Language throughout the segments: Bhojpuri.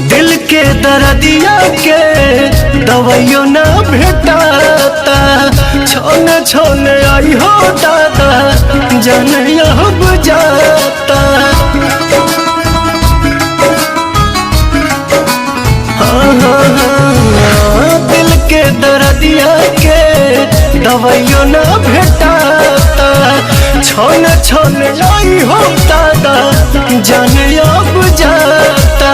दिल के दर्दिया के दवाइयों ना भेटाता, छोने छोने आई हो दादा जाने अब जाता। दिल के दर्दिया के दवाइयों ना भेटाता, छोने छोने आई हो दादा जाने अब जाता।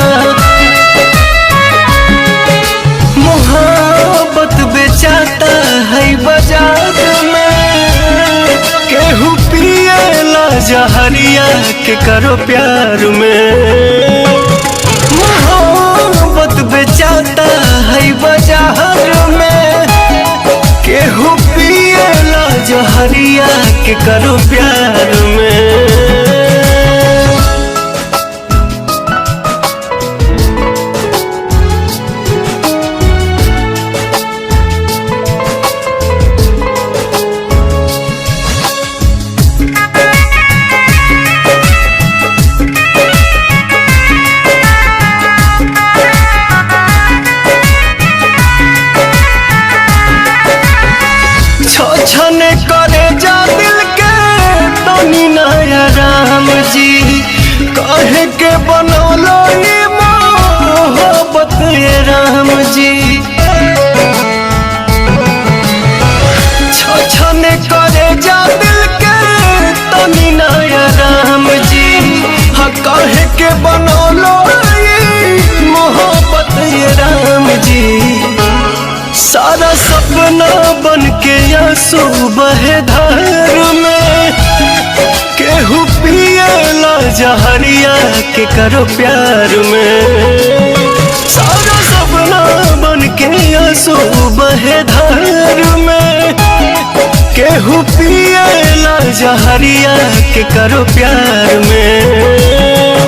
मोहब्बत बेचाता है बाजार में, केहू पिएला जहरिया के करो प्यार में। मोहब्बत बेचाता है बाजार में, केहू पिएला जहरिया के करो प्यार में। छने करे जा दिल के तनी नया राम जी, कहे के बनौलो ये मोहब्बत ये राम जी। छने करे जा दिल के तनी नया राम जी, हाँ कहे के बनौलो ये मोहब्बत ये राम जी। सारा सपना बन के आंसू बहे धार में, केहू पिएला जहरिया के करो प्यार में। सारा सपना बन के आंसू बहे धार में, केहू पिएला जहरिया के करो प्यार में।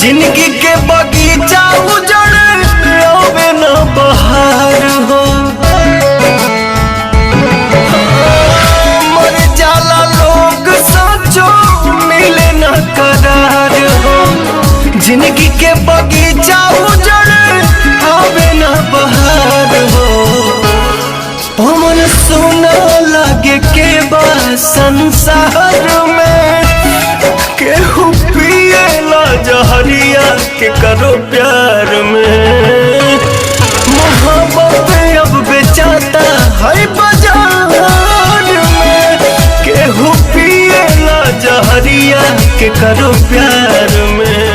जिंदगी के बगीचा उजड़ आवे न बहार हो, मर जाला लोग सचो मिले न करार हो। जिंदगी के बगीचा उजड़ आवे न बहार हो, पवन सोना लागे के बा संसार में, केहू पिएला जहरिया के करो प्यार में। मोहब्बत अब बेचाता है बाजार में, केहू पिएला जहरिया के करो प्यार में।